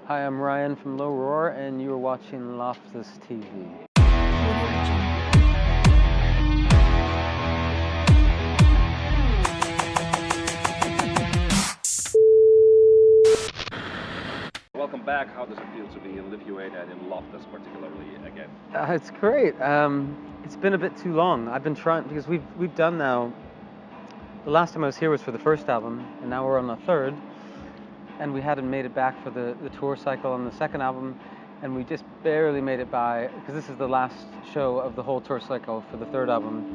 Hi, I'm Ryan from Low Roar, and you're watching LOFTAS TV. Welcome back. How does it feel to be in Lithuania and in LOFTAS particularly again? It's great. It's been a bit too long. I've been trying, because we've done now, the last time I was here was for the first album, and now we're on the third, and we hadn't made it back for the tour cycle on the second album, and we just barely made it by, because this is the last show of the whole tour cycle for the third album.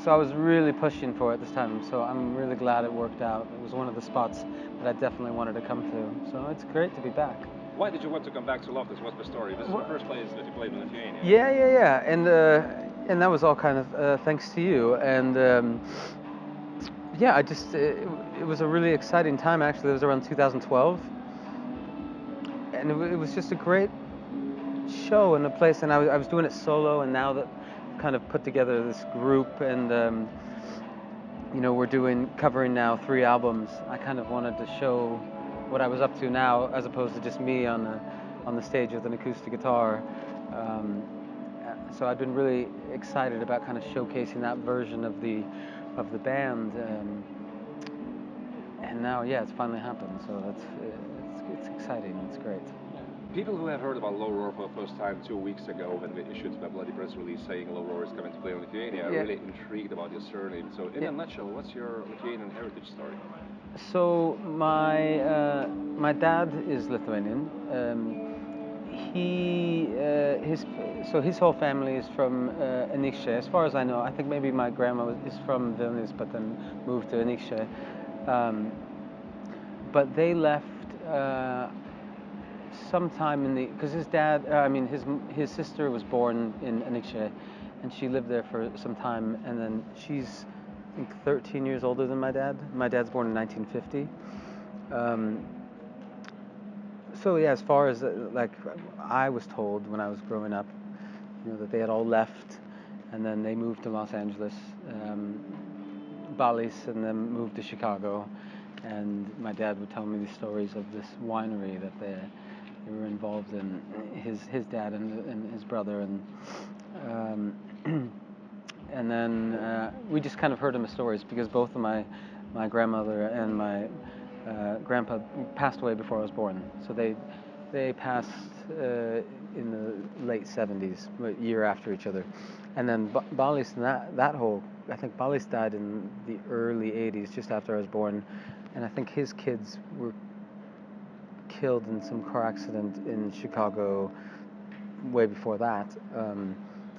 So I was really pushing for it this time, so I'm really glad it worked out. It was one of the spots that I definitely wanted to come to, so it's great to be back. Why did you want to come back to LOFTAS? What's the story? This is the first place that you played in Lithuania. Yeah, and that was all kind of thanks to you, and yeah, it was a really exciting time. Actually, it was around 2012, and it was just a great show and a place. And I was doing it solo, and now that I've kind of put together this group, and we're covering now 3 albums. I kind of wanted to show what I was up to now, as opposed to just me on the stage with an acoustic guitar. So I've been really excited about kind of showcasing that version of the band, and now, yeah, it's finally happened. So it's exciting. It's great. People who have heard about Low Roar for the first time 2 weeks ago when we issued a bloody press release saying Low Roar is coming to play in Lithuania are really intrigued about your surname. So in a nutshell, what's your Lithuanian heritage story? So my dad is Lithuanian. His whole family is from Anykščiai. As far as I know, I think maybe my grandma is from Vilnius, but then moved to Anykščiai. But they left sometime because his sister was born in Anykščiai, and she lived there for some time, and then she's, I think, 13 years older than my dad. My dad's born in 1950. So yeah, as far as I was told when I was growing up, that they had all left, and then they moved to Los Angeles, Balis, and then moved to Chicago. And my dad would tell me the stories of this winery that they were involved in. His dad and his brother, and and then we just kind of heard him stories, because both of my grandmother and my grandpa passed away before I was born. So they passed in the late 70s, a year after each other. And then Balis, and I think Balis died in the early 80s, just after I was born. And I think his kids were killed in some car accident in Chicago way before that.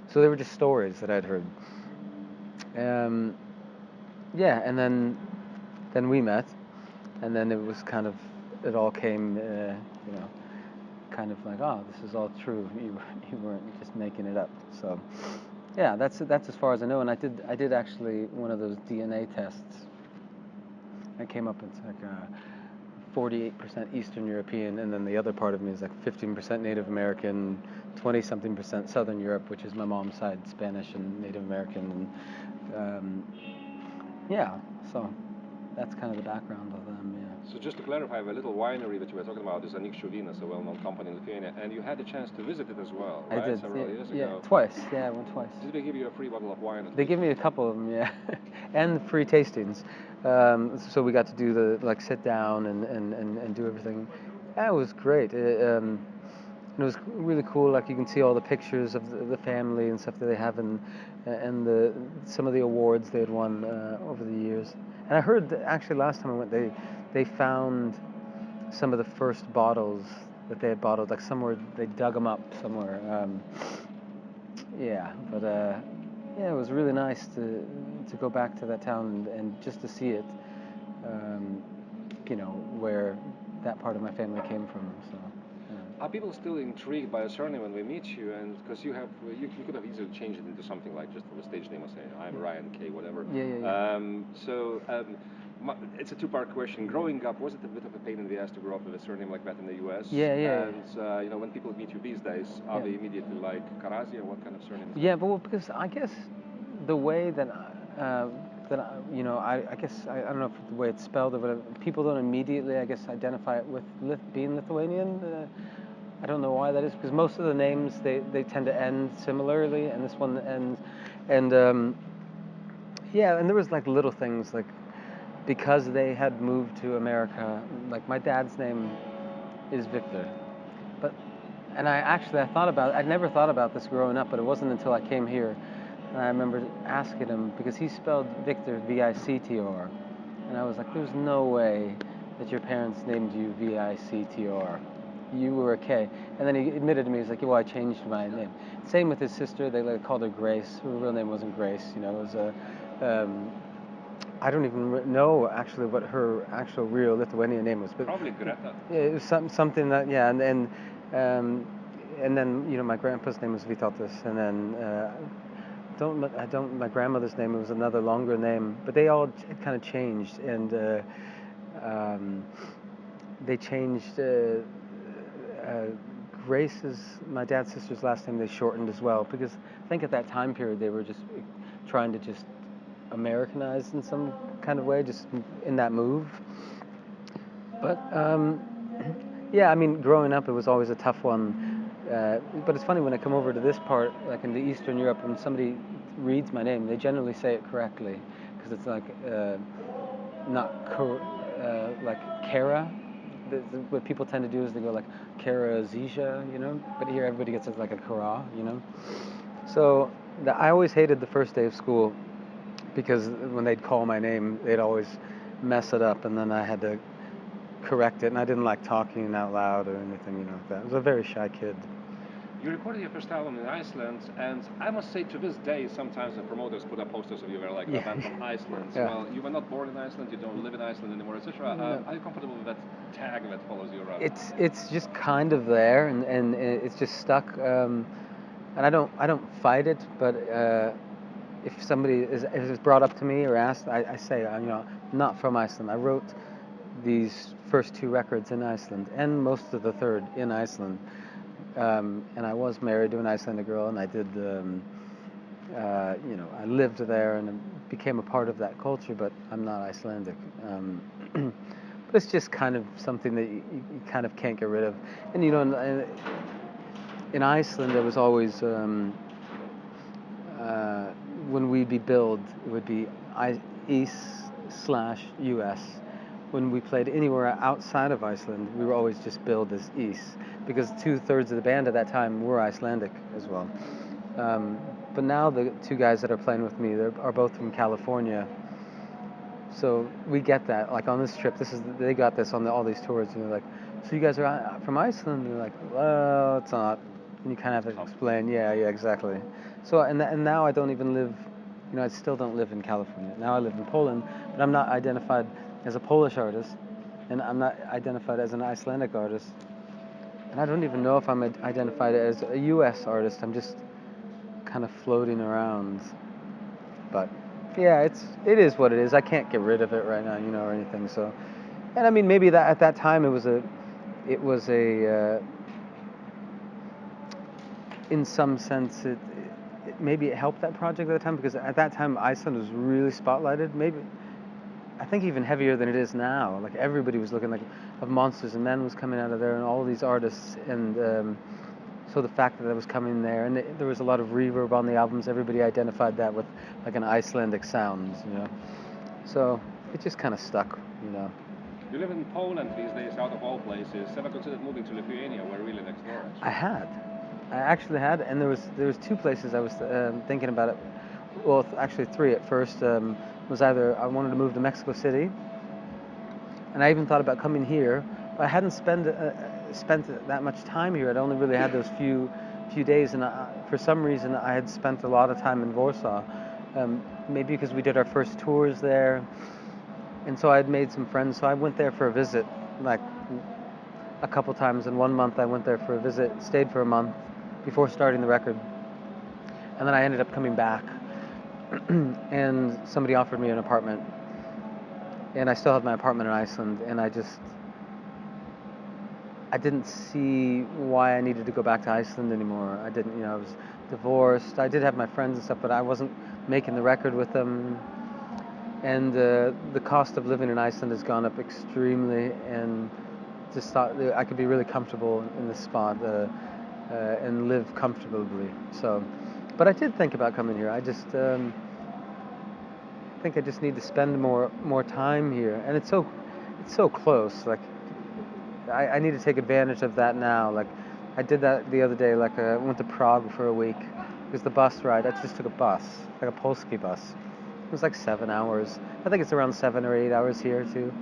So they were just stories that I'd heard. Yeah, and then we met, and then it all came, kind of like, oh, this is all true. You weren't just making it up. So, yeah, that's as far as I know. And I did actually one of those DNA tests. I came up, it's like 48% Eastern European, and then the other part of me is like 15% Native American, 20-something% Southern Europe, which is my mom's side, Spanish and Native American, and yeah, so that's kind of the background of them. Yeah. So just to clarify, the little winery that you were talking about is Anykščiai, a well-known company in Lithuania, and you had the chance to visit it as well, right? I did, Several years ago. Yeah, twice. Yeah, I went twice. Did they give you a free bottle of wine? They give me a couple of them, yeah, and free tastings. So we got to do the sit down and do everything. Yeah, it was great. It was really cool. Like, you can see all the pictures of the family and stuff that they have, and some of the awards they had won over the years. And I heard that actually last time I went, they found some of the first bottles that they had bottled, like somewhere they dug them up somewhere. Yeah, but yeah, it was really nice to go back to that town and just to see it, where that part of my family came from. So. Are people still intrigued by a surname when they meet you? And because you could have easily changed it into something like just from a stage name, or say I'm Ryan K, whatever. Yeah. It's a two-part question. Growing up, was it a bit of a pain in the ass to grow up with a surname like that in the U.S.? Yeah. And when people meet you these days, are they immediately like Karazija? What kind of surname is that? Yeah, well, because I guess the way that that I guess I don't know if the way it's spelled or whatever. People don't immediately, I guess, identify it with being Lithuanian. I don't know why that is, because most of the names they tend to end similarly, and this one ends, and yeah, and there was like little things like because they had moved to America. Like my dad's name is Victor, but and I thought about I'd never thought about this growing up, but it wasn't until I came here. And I remember asking him, because he spelled Victor Victor, and I was like, there's no way that your parents named you Victor. You were a K. And then he admitted to me, he's like, well, I changed my name. Same with his sister, they called her Grace. Her real name wasn't Grace, it was I don't even know actually what her actual real Lithuanian name was. But probably Greta. It was something that, yeah, and then, my grandpa's name was Vytautas, and then my grandmother's name was another longer name, but they all kind of changed, and they changed Grace's, my dad's sister's last name, they shortened as well, because I think at that time period they were just trying to just Americanize in some kind of way, just in that move. But yeah, I mean, growing up it was always a tough one. But it's funny when I come over to this part, like in the Eastern Europe, when somebody reads my name, they generally say it correctly, because it's like not like Kara. What people tend to do is they go like Karazija, but here everybody gets it like a Kara. So I always hated the first day of school, because when they'd call my name, they'd always mess it up, and then I had to correct it, and I didn't like talking out loud or anything, like that. I was a very shy kid. You recorded your first album in Iceland, and I must say, to this day, sometimes the promoters put up posters of you where like, a band from Iceland. Yeah. Well, you were not born in Iceland, you don't live in Iceland anymore, etc. No. Are you comfortable with that tag that follows you around? It's just kind of there, and it's just stuck. And I don't fight it, but if somebody if it's brought up to me or asked, I say, I'm not from Iceland. I wrote these first 2 records in Iceland, and most of the third in Iceland. And I was married to an Icelandic girl, and I did, I lived there and became a part of that culture, but I'm not Icelandic. But it's just kind of something that you kind of can't get rid of. And, in Iceland, there was always, when we'd be billed, it would be East/US. When we played anywhere outside of Iceland, we were always just billed as East, because 2/3 of the band at that time were Icelandic as well. But now the 2 guys that are playing with me, are both from California, so we get that. Like on this trip, they got this on all these tours, and they're like, so you guys are from Iceland? And they're like, well, it's not. And you kind of have to explain, yeah, exactly. So, and now I don't even live, I still don't live in California. Now I live in Poland, but I'm not identified as a Polish artist, and I'm not identified as an Icelandic artist, and I don't even know if I'm identified as a U.S. artist. I'm just kind of floating around. But yeah, it is what it is. I can't get rid of it right now, or anything. So, and I mean, maybe that at that time it was a in some sense maybe it helped that project at the time, because at that time Iceland was really spotlighted. Maybe I think even heavier than it is now. Like everybody was looking, like of Monsters and Men was coming out of there, and all these artists, and so the fact that was coming there, and there was a lot of reverb on the albums. Everybody identified that with like an Icelandic sound, So it just kind of stuck, You live in Poland these days, out of all places. Ever considered moving to Lithuania? We're really next door. Actually. I actually had, and there was 2 places I was thinking about it. Well, actually 3 at first. Was either I wanted to move to Mexico City, and I even thought about coming here, but I hadn't spent that much time here. I'd only really had those few days, and for some reason I had spent a lot of time in Warsaw. Maybe because we did our first tours there, and so I had made some friends. So I went there for a visit, like a couple times. In 1 month I went there for a visit, stayed for a month before starting the record, and then I ended up coming back. And somebody offered me an apartment, and I still had my apartment in Iceland, and I didn't see why I needed to go back to Iceland anymore. I didn't, I was divorced. I did have my friends and stuff, but I wasn't making the record with them. and the cost of living in Iceland has gone up extremely, and just thought that I could be really comfortable in this spot and live comfortably. So, but I did think about coming here. I just think I just need to spend more time here, and it's so close. Like I need to take advantage of that now. Like I did that the other day. Like I went to Prague for a week. Because the bus ride, I just took a bus, like a Polski bus. It was like 7 hours. I think it's around 7 or 8 hours here too.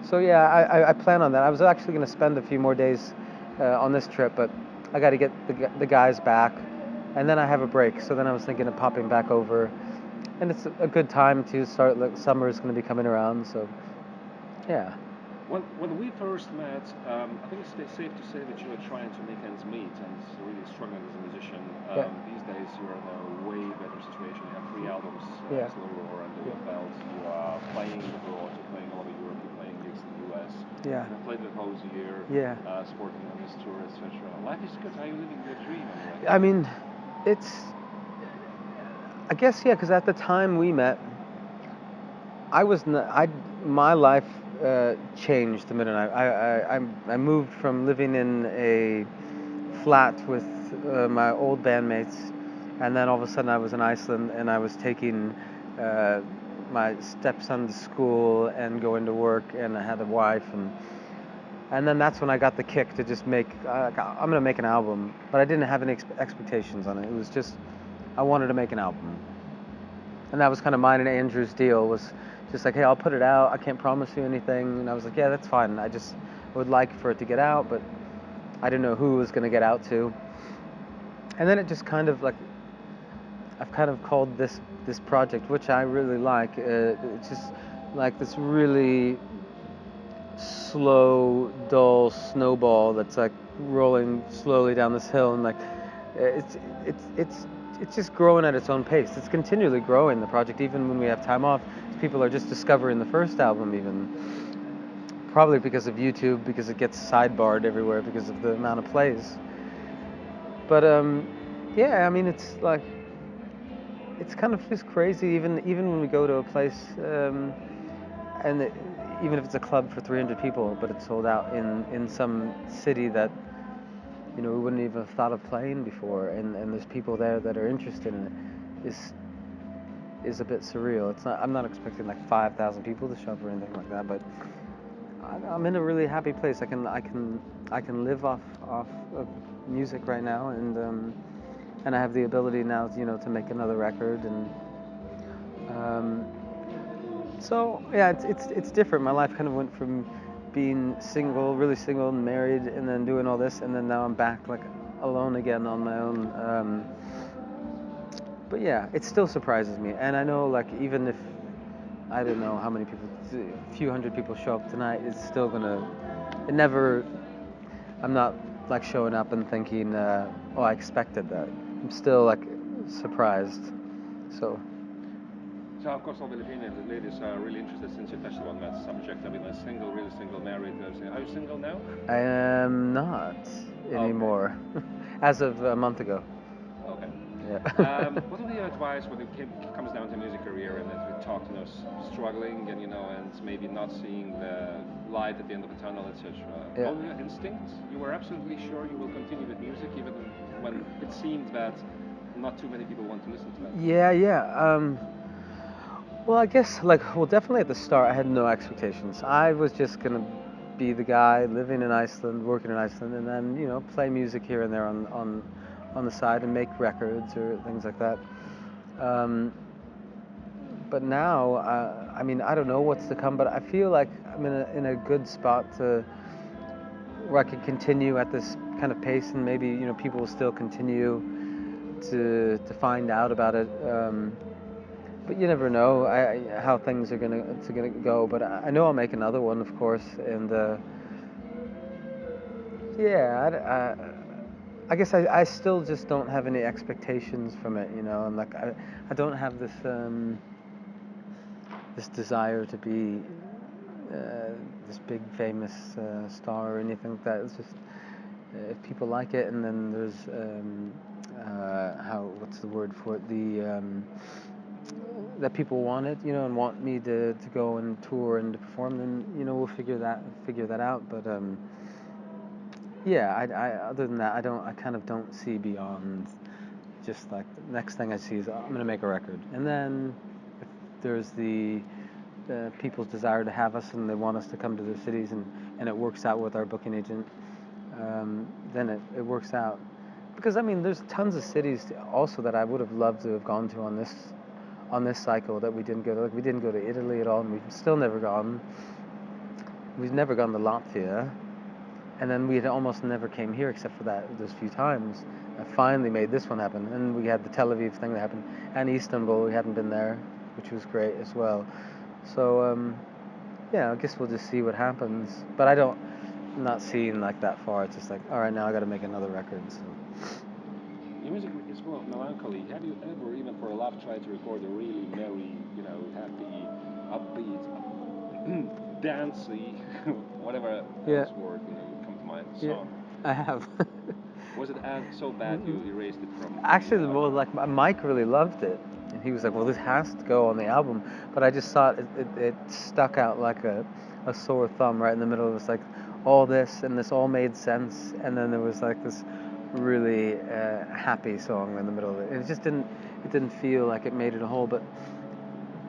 So yeah, I plan on that. I was actually going to spend a few more days on this trip, but I got to get the guys back, and then I have a break. So then I was thinking of popping back over, and it's a good time to start. Like summer is going to be coming around, so yeah. When we first met, I think it's safe to say that you were trying to make ends meet and really struggling as a musician. These days you're in a way better situation. You have 3 albums as Low Roar under your belt. You are playing abroad, you're playing all over Europe, you're playing gigs in the US. Yeah. You've played with Hosier, supporting on this tour, etc. Life is good. How are you living your dream? I mean, I guess, because at the time we met, my life changed the minute I moved from living in a flat with my old bandmates, and then all of a sudden I was in Iceland and I was taking my stepson to school and going to work, and I had a wife, and then that's when I got the kick to just I'm gonna make an album, but I didn't have any expectations on it. It was just I wanted to make an album, and that was kind of mine and Andrew's deal. Was just like, hey, I'll put it out. I can't promise you anything. And I was like, yeah, that's fine. I would like for it to get out, but I didn't know who it was going to get out to. And then it just kind of like, I've kind of called this project, which I really like. It's just like this really slow, dull snowball that's like rolling slowly down this hill, and like it's just growing at its own pace. It's continually growing, the project, even when we have time off. People are just discovering the first album, even probably because of YouTube, because it gets sidebarred everywhere because of the amount of plays. But I mean, it's like it's kind of just crazy. Even when we go to a place, even if it's a club for 300 people, but it's sold out in some city that we wouldn't even have thought of playing before, and there's people there that are interested in it, is a bit surreal. It's not. I'm not expecting like 5,000 people to show up or anything like that, but I'm in a really happy place. I can live off of music right now, and I have the ability now, to make another record, and so yeah, it's different. My life kind of went from being single, really single and married, and then doing all this, and then now I'm back like alone again on my own. But yeah, it still surprises me, and I know like even if I don't know how many people, a few hundred people show up tonight, it's still gonna. It never. I'm not like showing up and thinking, oh, I expected that. I'm still like surprised. So of course, all the Filipino ladies are really interested, since you touched on that subject. I mean, single, really single, married. Are you single now? I am not anymore, as of a month ago. Okay. Yeah. What would be your advice when it comes down to music career, and as we talked, struggling and and maybe not seeing the light at the end of the tunnel, etc. Yeah. Go with your instincts. You were absolutely sure you will continue with music, even when it seemed that not too many people want to listen to that. Yeah. Well, I guess definitely at the start, I had no expectations. I was just gonna be the guy living in Iceland, working in Iceland, and then play music here and there on the side and make records or things like that. But now, I mean, I don't know what's to come, but I feel like I'm in a good spot where I can continue at this kind of pace, and maybe people will still continue to find out about it. But you never know how things are gonna go. But I know I'll make another one, of course, and I guess I still just don't have any expectations from it, and like I don't have this desire to be this big famous star or anything like that. It's just if people like it, and then there's what's the word for it, that people want it, and want me to go and tour and to perform, then we'll figure that out. But yeah, I other than that, I kind of don't see beyond just like the next thing I see is I'm gonna make a record, and then if there's the people's desire to have us and they want us to come to their cities, and it works out with our booking agent, then it works out. Because I mean, there's tons of cities also that I would have loved to have gone to on this cycle that we didn't go to. Like we didn't go to Italy at all, and we've still never gone. We've never gone to Latvia, and then we had almost never came here except for those few times. I finally made this one happen, and we had the Tel Aviv thing that happened, and Istanbul. We hadn't been there, which was great as well. So yeah, I guess we'll just see what happens. But I'm not seeing like that far. It's just like, all right, now I got to make another record. So. Your music is full of melancholy. Have you ever, even for a laugh, tried to record a really merry, happy, upbeat, dancey, whatever else word would come to mind, song? I have. Was it so bad you erased it from? Actually, well, like Mike really loved it, and he was like, "Well, this has to go on the album." But I just thought it stuck out like a sore thumb right in the middle. It was like all this, and this all made sense, and then there was like this really happy song in the middle of it. It just didn't feel like it made it a whole. But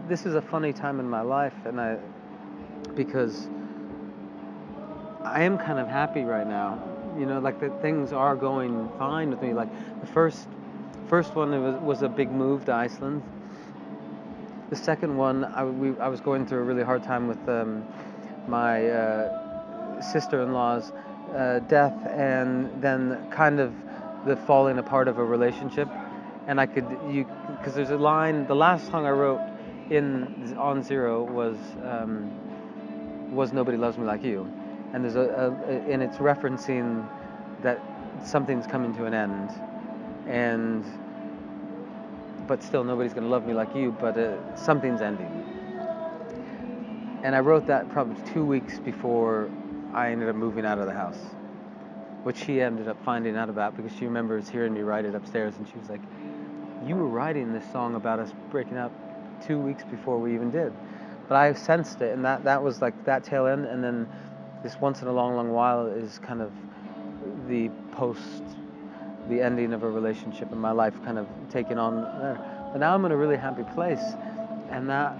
this is a funny time in my life, because I am kind of happy right now. Like that things are going fine with me. Like the first one was a big move to Iceland. The second one, I was going through a really hard time with my sister-in-law's death, and then kind of the falling apart of a relationship. And because there's a line, the last song I wrote on Zero was Nobody Loves Me Like You. And there's and it's referencing that something's coming to an end, but still nobody's gonna love me like you. But something's ending. And I wrote that probably 2 weeks before I ended up moving out of the house, which she ended up finding out about because she remembers hearing me write it upstairs, and she was like, "You were writing this song about us breaking up 2 weeks before we even did." But I sensed it, and that was like that tail end, and then this once in a long, long while is kind of the ending of a relationship in my life kind of taking on there. But now I'm in a really happy place, and that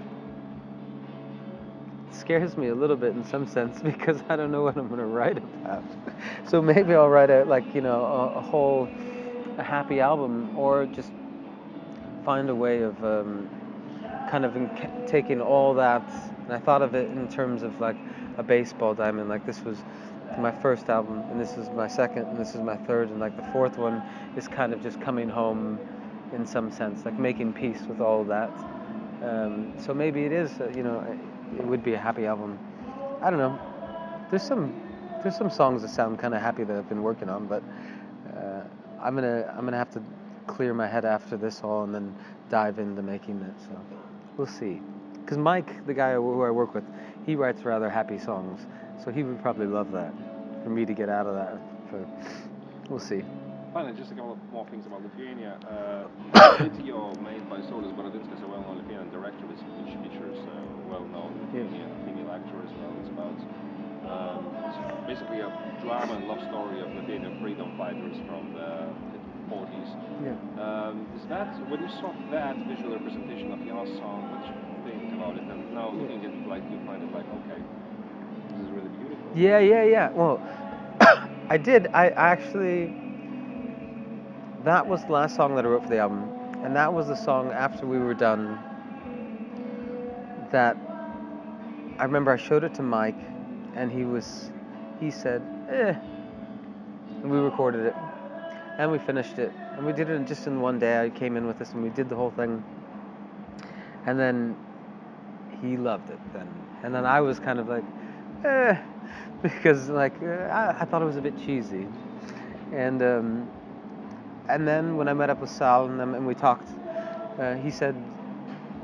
scares me a little bit in some sense because I don't know what I'm going to write about. So maybe I'll write a happy album, or just find a way of kind of taking all that. And I thought of it in terms of like a baseball diamond. Like this was my first album, and this is my second, and this is my third, and like the fourth one is kind of just coming home in some sense, like making peace with all of that. So maybe it is, it would be a happy album. I don't know. There's some songs that sound kind of happy that I've been working on, but I'm gonna have to clear my head after this all and then dive into making it. So we'll see. Because Mike, the guy who I work with, he writes rather happy songs, so he would probably love that. For me to get out of that, we'll see. Finally, just a couple of more things about Lithuania. Video made by Saulius Baradinskas, a well-known Lithuanian director, which features a well-known Lithuanian female actor as well. It's about it's basically a drama and love story of Lithuanian freedom fighters from the 40s. Is that, when you saw that visual representation of your song, what did you think about it? And now looking at it, like, you find it like, okay, this is really beautiful. Yeah. Well, I did. I actually, that was the last song that I wrote for the album, and that was the song after we were done that I remember I showed it to Mike, and he said, and we recorded it, and we finished it, and we did it just in one day. I came in with this, and we did the whole thing, and then he loved it then, and then I was kind of like, because like I thought it was a bit cheesy, and then when I met up with Sal and we talked, he said,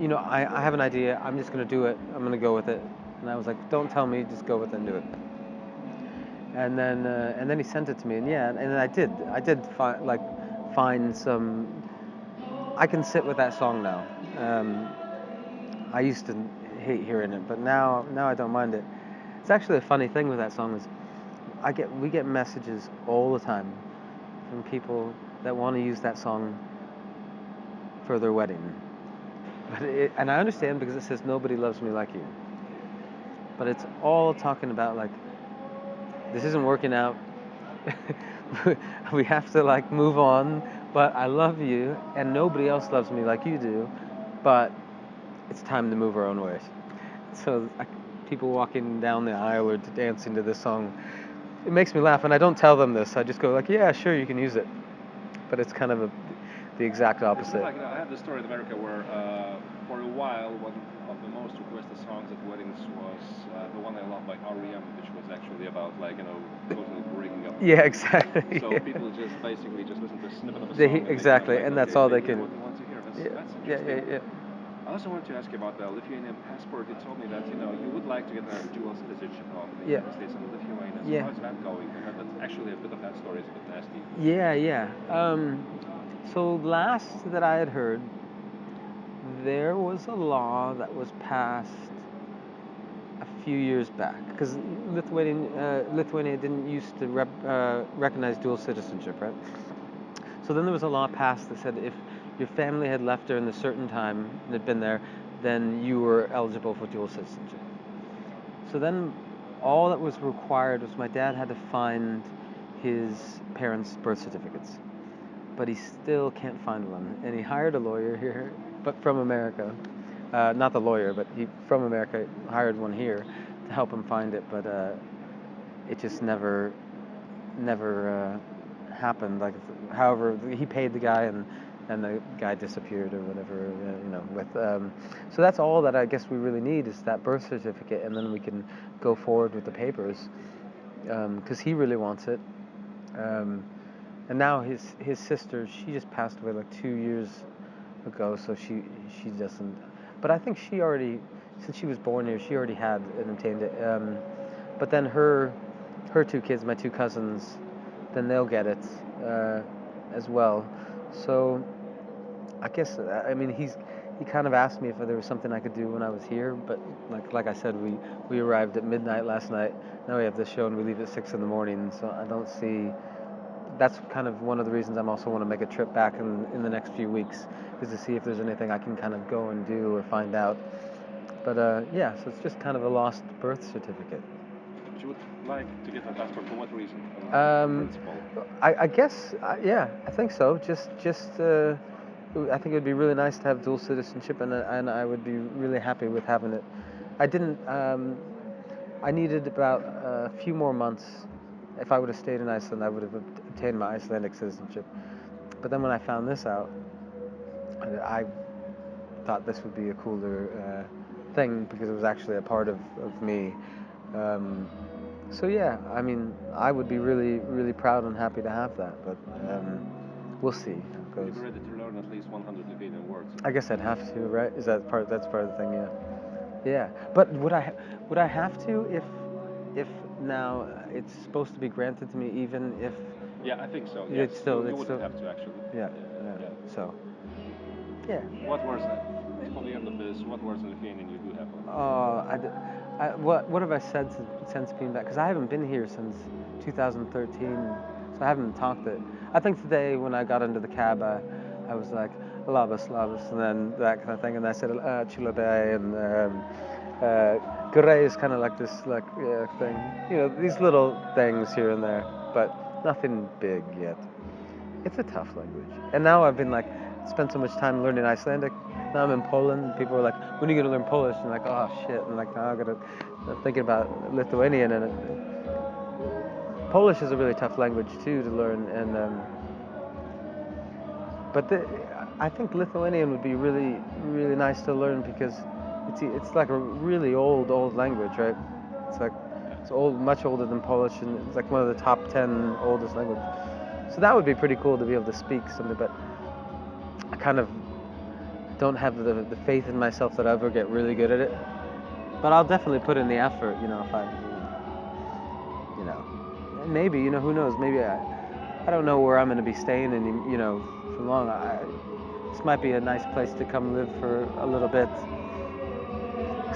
I have an idea. I'm just going to do it. I'm going to go with it. And I was like, don't tell me. Just go with it and do it. And then he sent it to me. And I did find some. I can sit with that song now. I used to hate hearing it, but now I don't mind it. It's actually a funny thing with that song is we get messages all the time from people that want to use that song for their wedding. And I understand because it says nobody loves me like you. But it's all talking about like, this isn't working out. We have to like move on, but I love you and nobody else loves me like you do, but it's time to move our own ways. So people walking down the aisle or dancing to this song, it makes me laugh, and I don't tell them this. I just go like, yeah, sure, you can use it. But it's kind of the exact opposite. Like, I have this story in America where for a while one of the most requested songs at weddings was The One I Love by R.E.M., which was actually about totally breaking up. Yeah, exactly. So people just basically just listen to a snippet of a song. Exactly, and that's all they can. What they want to hear. That's interesting. Yeah. I also wanted to ask you about the Lithuanian passport. You told me that you would like to get a dual citizenship of the United States and Lithuania. So how's that going? I heard that actually a bit of that story is a bit nasty. Yeah. So last that I had heard, there was a law that was passed a few years back because Lithuania didn't used to recognize dual citizenship, right? So then there was a law passed that said if your family had left during a certain time and had been there, then you were eligible for dual citizenship. So then all that was required was my dad had to find his parents' birth certificates, but he still can't find one. And he hired a lawyer here, but from America. Not the lawyer, but he from America hired one here to help him find it, but it just never happened. Like, however, he paid the guy and the guy disappeared or whatever. So that's all that I guess we really need is that birth certificate, and then we can go forward with the papers. Because he really wants it. And now his sister, she just passed away like 2 years ago, so she doesn't. But I think she already, since she was born here, she already had and obtained it. But then her two kids, my two cousins, then they'll get it as well. So I guess he kind of asked me if there was something I could do when I was here, but like I said, we arrived at midnight last night. Now we have this show and we leave at 6 a.m. So I don't see. That's kind of one of the reasons I'm also want to make a trip back in the next few weeks, is to see if there's anything I can kind of go and do or find out. But so it's just kind of a lost birth certificate. You would like to get a passport for what reason? Principle. I guess, I think so. Just I think it would be really nice to have dual citizenship, and I would be really happy with having it. I didn't. I needed about a few more months. If I would have stayed in Iceland, I would have obtained my Icelandic citizenship. But then when I found this out, I thought this would be a cooler thing because it was actually a part of me. So yeah, I would be really, really proud and happy to have that. But we'll see how it goes. You're ready to learn at least 100 Lithuanian words. I guess I'd have to, right? That's part of the thing, yeah. Yeah, but would I have to if now it's supposed to be granted to me even if? Yeah, I think so. Yes. You wouldn't have to actually. Yeah. So. Yeah. What words? For the end of this, what words in Lithuanian you do have? What have I said since being back? Because I haven't been here since 2013, so I haven't talked it. I think today when I got into the cab, I was like, labas, and then that kind of thing, and I said chulabe, and gure is kind of like this thing. These little things here and there, but nothing big yet. It's a tough language. And now I've been spent so much time learning Icelandic. Now I'm in Poland, and people are like, when are you going to learn Polish? And I'm like, oh shit. And now I'm thinking about Lithuanian, and Polish is a really tough language too to learn. And I think Lithuanian would be really, really nice to learn because it's like a really old language, right? It's old, much older than Polish, and it's like one of the top 10 oldest languages. So that would be pretty cool to be able to speak something, but I kind of don't have the faith in myself that I'll ever get really good at it. But I'll definitely put in the effort, if I, maybe, who knows? Maybe I don't know where I'm going to be staying for long. This might be a nice place to come live for a little bit.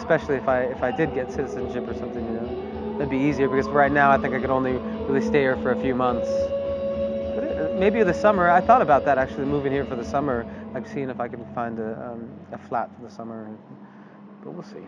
especially if I did get citizenship or something, you know, that'd be easier, because right now I think I could only really stay here for a few months. But maybe the summer, I thought about that actually, moving here for the summer, like seeing if I could find a flat for the summer, but we'll see.